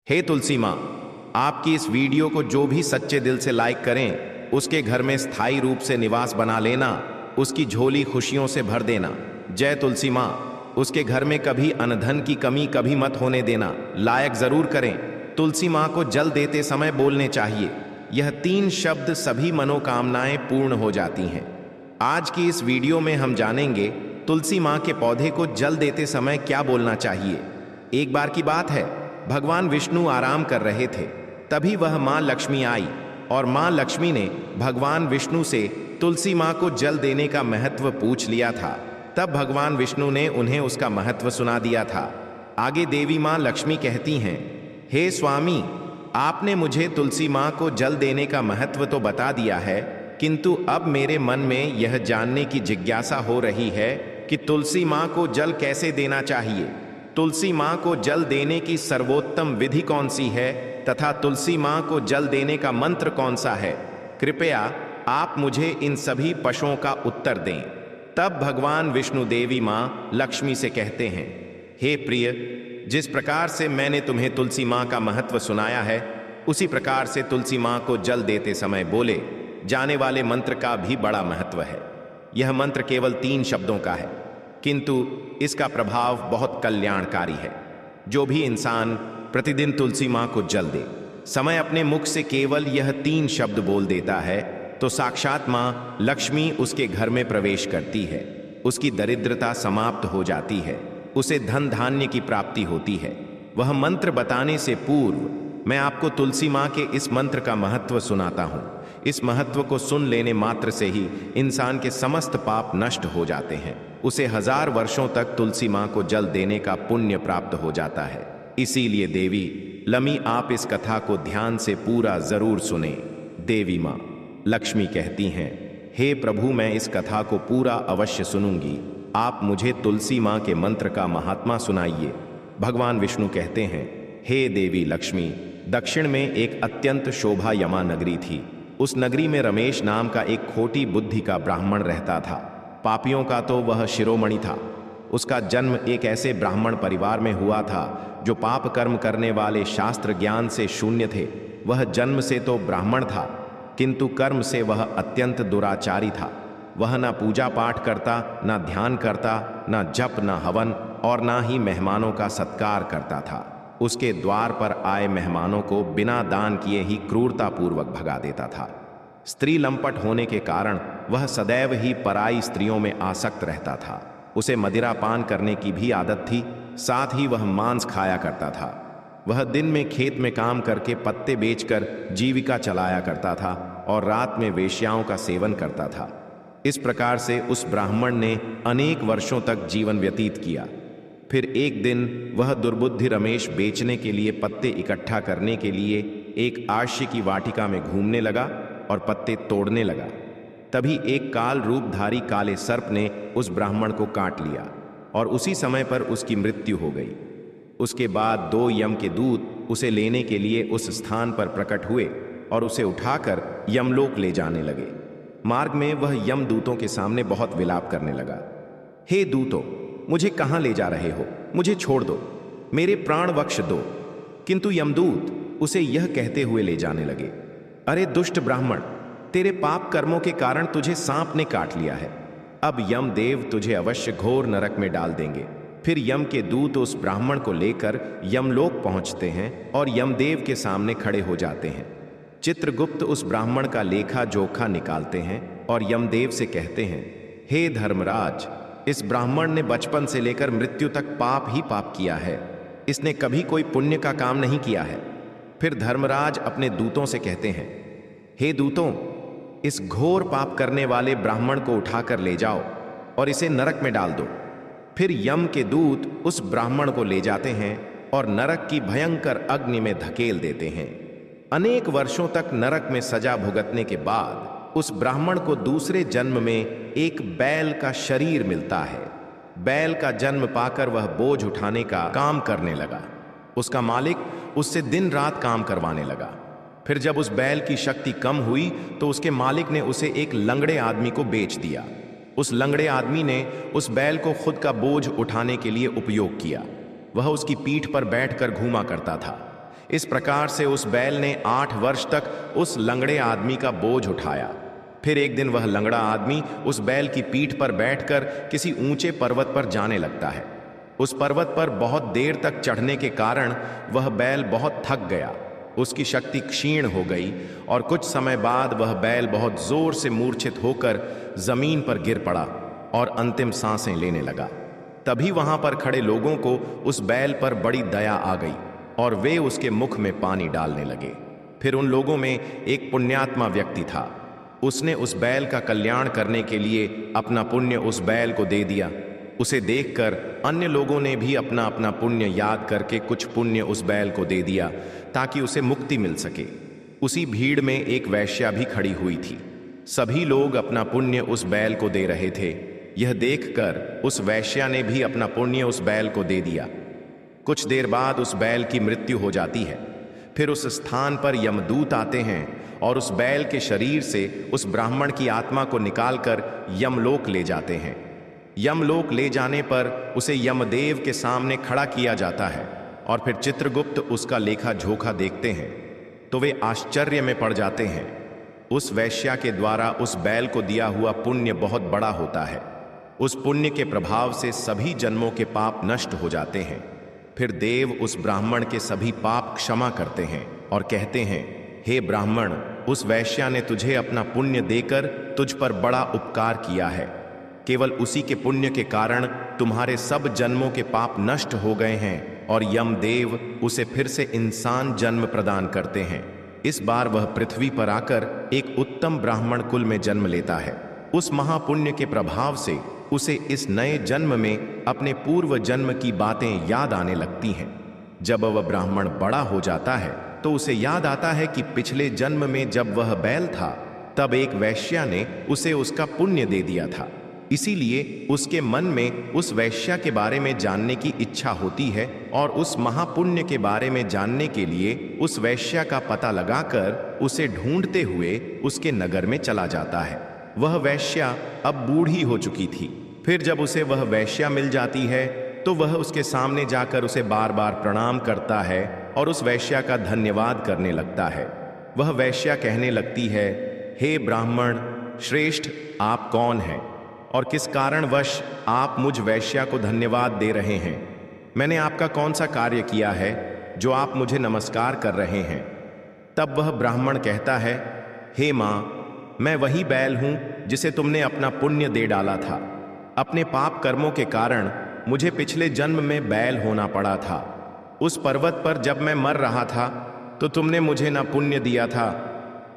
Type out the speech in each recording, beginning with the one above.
हे तुलसी माँ, आपकी इस वीडियो को जो भी सच्चे दिल से लाइक करें, उसके घर में स्थायी रूप से निवास बना लेना, उसकी झोली खुशियों से भर देना। जय तुलसी माँ। उसके घर में कभी अनधन की कमी कभी मत होने देना। लायक जरूर करें। तुलसी माँ को जल देते समय बोलने चाहिए। यह 3 शब्द सभी मनोकामनाएं पूर्ण हो जाती हैं। आज की इस वीडियो में हम जानेंगे तुलसी माँ के पौधे को जल देते समय क्या बोलना चाहिए। एक बार की बात है, भगवान विष्णु आराम कर रहे थे। तभी वह माँ लक्ष्मी आई और माँ लक्ष्मी ने भगवान विष्णु से तुलसी माँ को जल देने का महत्व पूछ लिया था। तब भगवान विष्णु ने उन्हें उसका महत्व सुना दिया था। आगे देवी माँ लक्ष्मी कहती हैं, हे स्वामी, आपने मुझे तुलसी माँ को जल देने का महत्व तो बता दिया है, किंतु अब मेरे मन में यह जानने की जिज्ञासा हो रही है कि तुलसी माँ को जल कैसे देना चाहिए। तुलसी माँ को जल देने की सर्वोत्तम विधि कौन सी है तथा तुलसी माँ को जल देने का मंत्र कौन सा है? कृपया आप मुझे इन सभी प्रश्नों का उत्तर दें। तब भगवान विष्णु देवी माँ लक्ष्मी से कहते हैं, हे प्रिय, जिस प्रकार से मैंने तुम्हें तुलसी माँ का महत्व सुनाया है, उसी प्रकार से तुलसी माँ को जल देते समय बोले जाने वाले मंत्र का भी बड़ा महत्व है। यह मंत्र केवल 3 शब्दों का है, किंतु इसका प्रभाव बहुत कल्याणकारी है। जो भी इंसान प्रतिदिन तुलसी माँ को जल दे समय अपने मुख से केवल यह 3 शब्द बोल देता है, तो साक्षात माँ लक्ष्मी उसके घर में प्रवेश करती है। उसकी दरिद्रता समाप्त हो जाती है, उसे धन धान्य की प्राप्ति होती है। वह मंत्र बताने से पूर्व मैं आपको तुलसी माँ के इस मंत्र का महत्व सुनाता हूँ। इस महत्व को सुन लेने मात्र से ही इंसान के समस्त पाप नष्ट हो जाते हैं। उसे 1000 वर्षों तक तुलसी माँ को जल देने का पुण्य प्राप्त हो जाता है। इसीलिए देवी लमी, आप इस कथा को ध्यान से पूरा जरूर सुने। देवी माँ लक्ष्मी कहती हैं, हे प्रभु, मैं इस कथा को पूरा अवश्य सुनूंगी। आप मुझे तुलसी माँ के मंत्र का महात्मा सुनाइए। भगवान विष्णु कहते हैं, हे देवी लक्ष्मी, दक्षिण में एक अत्यंत शोभायमान नगरी थी। उस नगरी में रमेश नाम का एक खोटी बुद्धि का ब्राह्मण रहता था। पापियों का तो वह शिरोमणि था। उसका जन्म एक ऐसे ब्राह्मण परिवार में हुआ था जो पाप कर्म करने वाले शास्त्र ज्ञान से शून्य थे। वह जन्म से तो ब्राह्मण था, किंतु कर्म से वह अत्यंत दुराचारी था। वह ना पूजा पाठ करता, ना ध्यान करता, ना जप, ना हवन और ना ही मेहमानों का सत्कार करता था। उसके द्वार पर आए मेहमानों को बिना दान किए ही क्रूरतापूर्वक भगा देता था। स्त्री लंपट होने के कारण वह सदैव ही पराई स्त्रियों में आसक्त रहता था। उसे मदिरा पान करने की भी आदत थी, साथ ही वह मांस खाया करता था। वह दिन में खेत में काम करके पत्ते बेचकर जीविका चलाया करता था और रात में वेश्याओं का सेवन करता था। इस प्रकार से उस ब्राह्मण ने अनेक वर्षों तक जीवन व्यतीत किया। फिर एक दिन वह दुर्बुद्धि रमेश बेचने के लिए पत्ते इकट्ठा करने के लिए एक आश्य की वाटिका में घूमने लगा और पत्ते तोड़ने लगा। तभी एक काल रूपधारी काले सर्प ने उस ब्राह्मण को काट लिया और उसी समय पर उसकी मृत्यु हो गई। उसके बाद 2 यम के दूत उसे लेने के लिए उस स्थान पर प्रकट हुए और उसे उठाकर यमलोक ले जाने लगे। मार्ग में वह यमदूतों के सामने बहुत विलाप करने लगा, हे दूतों, मुझे कहाँ ले जा रहे हो? मुझे छोड़ दो, मेरे प्राण बख्श दो। किंतु यमदूत उसे यह कहते हुए ले जाने लगे, अरे दुष्ट ब्राह्मण, तेरे पाप कर्मों के कारण तुझे सांप ने काट लिया है। अब यमदेव तुझे अवश्य घोर नरक में डाल देंगे। फिर यम के दूत उस ब्राह्मण को लेकर यमलोक पहुंचते हैं और यमदेव के सामने खड़े हो जाते हैं। चित्रगुप्त उस ब्राह्मण का लेखा जोखा निकालते हैं और यमदेव से कहते हैं, हे धर्मराज, इस ब्राह्मण ने बचपन से लेकर मृत्यु तक पाप ही पाप किया है। इसने कभी कोई पुण्य का काम नहीं किया है। फिर धर्मराज अपने दूतों से कहते हैं, हे दूतों, इस घोर पाप करने वाले ब्राह्मण को उठाकर ले जाओ और इसे नरक में डाल दो। फिर यम के दूत उस ब्राह्मण को ले जाते हैं और नरक की भयंकर अग्नि में धकेल देते हैं। अनेक वर्षों तक नरक में सजा भुगतने के बाद उस ब्राह्मण को दूसरे जन्म में एक बैल का शरीर मिलता है। बैल का जन्म पाकर वह बोझ उठाने का काम करने लगा। उसका मालिक उससे दिन रात काम करवाने लगा। फिर जब उस बैल की शक्ति कम हुई तो उसके मालिक ने उसे एक लंगड़े आदमी को बेच दिया। उस लंगड़े आदमी ने उस बैल को खुद का बोझ उठाने के लिए उपयोग किया। वह उसकी पीठ पर बैठकर घूमा करता था। इस प्रकार से उस बैल ने 8 वर्ष तक उस लंगड़े आदमी का बोझ उठाया। फिर एक दिन वह लंगड़ा आदमी उस बैल की पीठ पर बैठकर किसी ऊंचे पर्वत पर जाने लगता है। उस पर्वत पर बहुत देर तक चढ़ने के कारण वह बैल बहुत थक गया, उसकी शक्ति क्षीण हो गई और कुछ समय बाद वह बैल बहुत जोर से मूर्छित होकर जमीन पर गिर पड़ा और अंतिम सांसें लेने लगा। तभी वहां पर खड़े लोगों को उस बैल पर बड़ी दया आ गई और वे उसके मुख में पानी डालने लगे। फिर उन लोगों में एक पुण्यात्मा व्यक्ति था, उसने उस बैल का कल्याण करने के लिए अपना पुण्य उस बैल को दे दिया। उसे देखकर अन्य लोगों ने भी अपना अपना पुण्य याद करके कुछ पुण्य उस बैल को दे दिया ताकि उसे मुक्ति मिल सके। उसी भीड़ में एक वैश्या भी खड़ी हुई थी। सभी लोग अपना पुण्य उस बैल को दे रहे थे। यह देखकर उस वैश्या ने भी अपना पुण्य उस बैल को दे दिया। कुछ देर बाद उस बैल की मृत्यु हो जाती है। फिर उस स्थान पर यमदूत आते हैं और उस बैल के शरीर से उस ब्राह्मण की आत्मा को निकालकर यमलोक ले जाते हैं। यमलोक ले जाने पर उसे यमदेव के सामने खड़ा किया जाता है और फिर चित्रगुप्त उसका लेखा जोखा देखते हैं तो वे आश्चर्य में पड़ जाते हैं। उस वैश्या के द्वारा उस बैल को दिया हुआ पुण्य बहुत बड़ा होता है। उस पुण्य के प्रभाव से सभी जन्मों के पाप नष्ट हो जाते हैं। फिर देव उस ब्राह्मण के सभी पाप क्षमा करते हैं और कहते हैं, हे ब्राह्मण, उस वैश्या ने तुझे अपना पुण्य देकर तुझ पर बड़ा उपकार किया है। केवल उसी के पुण्य के कारण तुम्हारे सब जन्मों के पाप नष्ट हो गए हैं और यमदेव उसे फिर से इंसान जन्म प्रदान करते हैं। इस बार वह पृथ्वी पर आकर एक उत्तम ब्राह्मण कुल में जन्म लेता है। उस महापुण्य के प्रभाव से उसे इस नए जन्म में अपने पूर्व जन्म की बातें याद आने लगती हैं। जब वह ब्राह्मण बड़ा हो जाता है तो उसे याद आता है कि पिछले जन्म में जब वह बैल था तब एक वैश्या ने उसे उसका पुण्य दे दिया था। इसीलिए उसके मन में उस वैश्या के बारे में जानने की इच्छा होती है और उस महापुण्य के बारे में जानने के लिए उस वैश्या का पता लगाकर उसे ढूंढते हुए उसके नगर में चला जाता है। वह वैश्या अब बूढ़ी हो चुकी थी। फिर जब उसे वह वैश्या मिल जाती है तो वह उसके सामने जाकर उसे बार बार प्रणाम करता है और उस वैश्या का धन्यवाद करने लगता है। वह वैश्या कहने लगती है, हे ब्राह्मण श्रेष्ठ, आप कौन हैं और किस कारणवश आप मुझ वैश्या को धन्यवाद दे रहे हैं? मैंने आपका कौन सा कार्य किया है जो आप मुझे नमस्कार कर रहे हैं? तब वह ब्राह्मण कहता है, हे माँ, मैं वही बैल हूं जिसे तुमने अपना पुण्य दे डाला था। अपने पाप कर्मों के कारण मुझे पिछले जन्म में बैल होना पड़ा था। उस पर्वत पर जब मैं मर रहा था तो तुमने मुझे ना पुण्य दिया था।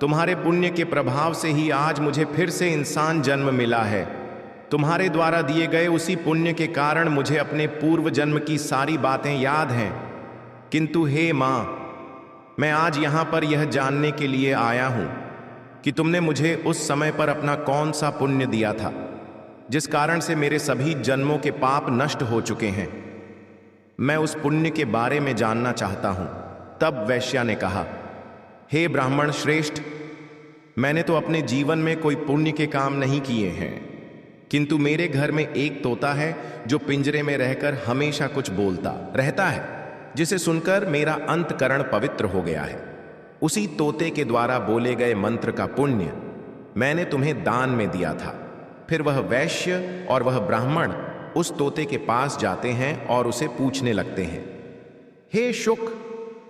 तुम्हारे पुण्य के प्रभाव से ही आज मुझे फिर से इंसान जन्म मिला है। तुम्हारे द्वारा दिए गए उसी पुण्य के कारण मुझे अपने पूर्व जन्म की सारी बातें याद हैं। किंतु हे माँ, मैं आज यहाँ पर यह जानने के लिए आया हूँ कि तुमने मुझे उस समय पर अपना कौन सा पुण्य दिया था जिस कारण से मेरे सभी जन्मों के पाप नष्ट हो चुके हैं। मैं उस पुण्य के बारे में जानना चाहता हूँ। तब वैश्या ने कहा, हे ब्राह्मण श्रेष्ठ, मैंने तो अपने जीवन में कोई पुण्य के काम नहीं किए हैं, किंतु मेरे घर में एक तोता है जो पिंजरे में रहकर हमेशा कुछ बोलता रहता है, जिसे सुनकर मेरा अंतकरण पवित्र हो गया है। उसी तोते के द्वारा बोले गए मंत्र का पुण्य मैंने तुम्हें दान में दिया था। फिर वह वैश्य और वह ब्राह्मण उस तोते के पास जाते हैं और उसे पूछने लगते हैं, हे शुक,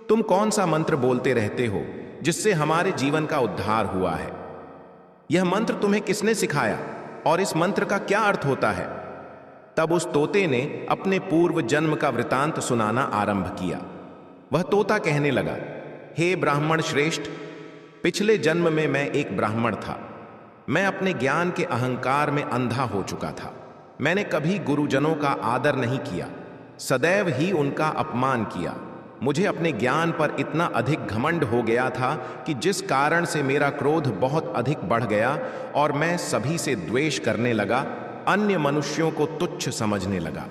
तुम कौन सा मंत्र बोलते रहते हो जिससे हमारे जीवन का उद्धार हुआ है? यह मंत्र तुम्हें किसने सिखाया और इस मंत्र का क्या अर्थ होता है? तब उस तोते ने अपने पूर्व जन्म का वृतांत सुनाना आरंभ किया। वह तोता कहने लगा, हे ब्राह्मण श्रेष्ठ, पिछले जन्म में मैं एक ब्राह्मण था। मैं अपने ज्ञान के अहंकार में अंधा हो चुका था। मैंने कभी गुरुजनों का आदर नहीं किया, सदैव ही उनका अपमान किया। मुझे अपने ज्ञान पर इतना अधिक घमंड हो गया था कि जिस कारण से मेरा क्रोध बहुत अधिक बढ़ गया और मैं सभी से द्वेष करने लगा, अन्य मनुष्यों को तुच्छ समझने लगा,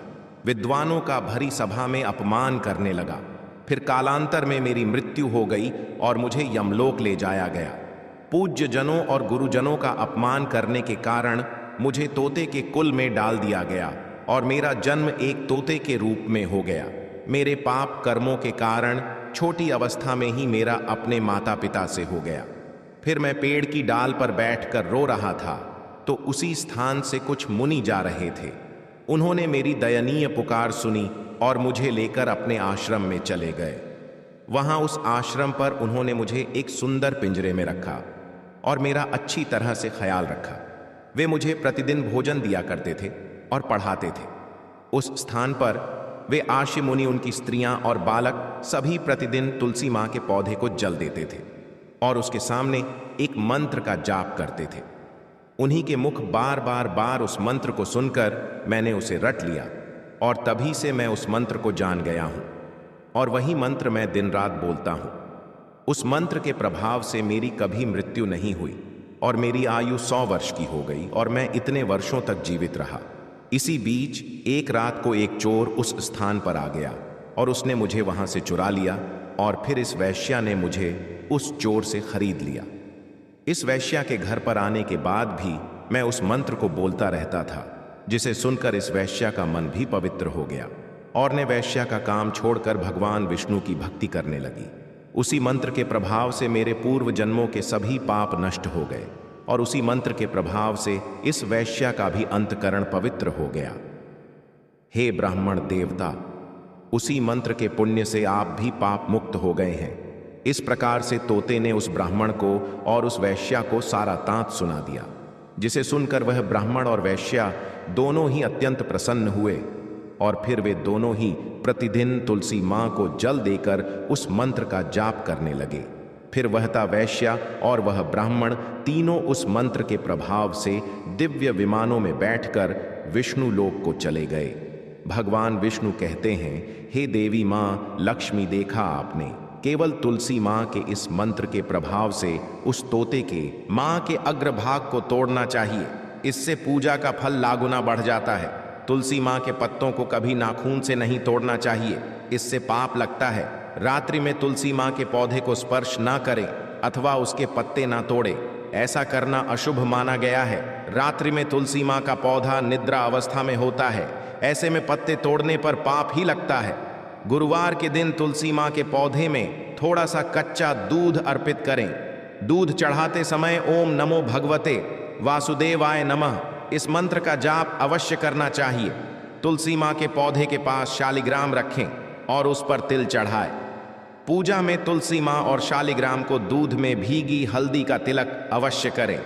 विद्वानों का भरी सभा में अपमान करने लगा। फिर कालांतर में मेरी मृत्यु हो गई और मुझे यमलोक ले जाया गया। पूज्य जनों और गुरुजनों का अपमान करने के कारण मुझे तोते के कुल में डाल दिया गया और मेरा जन्म एक तोते के रूप में हो गया। मेरे पाप कर्मों के कारण छोटी अवस्था में ही मेरा अपने माता पिता से हो गया। फिर मैं पेड़ की डाल पर बैठकर रो रहा था तो उसी स्थान से कुछ मुनि जा रहे थे। उन्होंने मेरी दयनीय पुकार सुनी और मुझे लेकर अपने आश्रम में चले गए। वहां उस आश्रम पर उन्होंने मुझे एक सुंदर पिंजरे में रखा और मेरा अच्छी तरह से ख्याल रखा। वे मुझे प्रतिदिन भोजन दिया करते थे और पढ़ाते थे। उस स्थान पर वे आशी मुनि, उनकी स्त्रियां और बालक सभी प्रतिदिन तुलसी मां के पौधे को जल देते थे और उसके सामने एक मंत्र का जाप करते थे। उन्हीं के मुख बार उस मंत्र को सुनकर मैंने उसे रट लिया और तभी से मैं उस मंत्र को जान गया हूं और वही मंत्र मैं दिन रात बोलता हूं। उस मंत्र के प्रभाव से मेरी कभी मृत्यु नहीं हुई और मेरी आयु 100 वर्ष की हो गई और मैं इतने वर्षों तक जीवित रहा। इसी बीच एक रात को एक चोर उस स्थान पर आ गया और उसने मुझे वहां से चुरा लिया और फिर इस वैश्या ने मुझे उस चोर से खरीद लिया। इस वैश्या के घर पर आने के बाद भी मैं उस मंत्र को बोलता रहता था, जिसे सुनकर इस वैश्या का मन भी पवित्र हो गया और ने वैश्या का काम छोड़कर भगवान विष्णु की भक्ति करने लगी। उसी मंत्र के प्रभाव से मेरे पूर्व जन्मों के सभी पाप नष्ट हो गए और उसी मंत्र के प्रभाव से इस वैश्या का भी अंतकरण पवित्र हो गया। हे ब्राह्मण देवता, उसी मंत्र के पुण्य से आप भी पाप मुक्त हो गए हैं। इस प्रकार से तोते ने उस ब्राह्मण को और उस वैश्या को सारा तांत सुना दिया, जिसे सुनकर वह ब्राह्मण और वैश्या दोनों ही अत्यंत प्रसन्न हुए और फिर वे दोनों ही प्रतिदिन तुलसी मां को जल देकर उस मंत्र का जाप करने लगे। फिर वहता वैश्या और वह ब्राह्मण तीनों उस मंत्र के प्रभाव से दिव्य विमानों में बैठकर विष्णु लोक को चले गए। भगवान विष्णु कहते हैं, हे देवी मां लक्ष्मी, देखा आपने, केवल तुलसी मां के इस मंत्र के प्रभाव से उस तोते के मां के अग्रभाग को तोड़ना चाहिए। इससे पूजा का फल लागुना बढ़ जाता है। तुलसी मां के पत्तों को कभी नाखून से नहीं तोड़ना चाहिए, इससे पाप लगता है। रात्रि में तुलसी मां के पौधे को स्पर्श ना करें अथवा उसके पत्ते ना तोड़े, ऐसा करना अशुभ माना गया है। रात्रि में तुलसी मां का पौधा निद्रा अवस्था में होता है, ऐसे में पत्ते तोड़ने पर पाप ही लगता है। गुरुवार के दिन तुलसी मां के पौधे में थोड़ा सा कच्चा दूध अर्पित करें। दूध चढ़ाते समय ओम नमो भगवते वासुदेवाय नमः इस मंत्र का जाप अवश्य करना चाहिए। तुलसी मां के पौधे के पास शालिग्राम रखें और उस पर तिल चढ़ाएं। पूजा में तुलसी मां और शालिग्राम को दूध में भीगी हल्दी का तिलक अवश्य करें।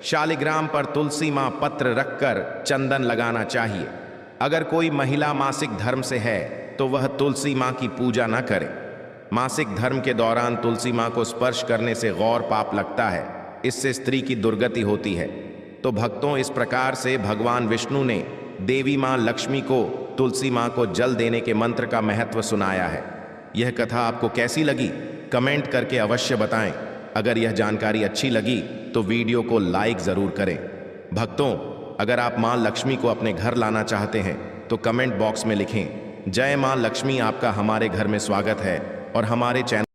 शालिग्राम पर तुलसी मां पत्र रखकर चंदन लगाना चाहिए। अगर कोई महिला मासिक धर्म से है तो वह तुलसी मां की पूजा न करे। मासिक धर्म के दौरान तुलसी मां को स्पर्श करने से गौर पाप लगता है, इससे स्त्री की दुर्गति होती है। तो भक्तों, इस प्रकार से भगवान विष्णु ने देवी मां लक्ष्मी को तुलसी मां को जल देने के मंत्र का महत्व सुनाया है। यह कथा आपको कैसी लगी कमेंट करके अवश्य बताएं। अगर यह जानकारी अच्छी लगी तो वीडियो को लाइक जरूर करें। भक्तों, अगर आप मां लक्ष्मी को अपने घर लाना चाहते हैं तो कमेंट बॉक्स में लिखें, जय मां लक्ष्मी। आपका हमारे घर में स्वागत है और हमारे चैनल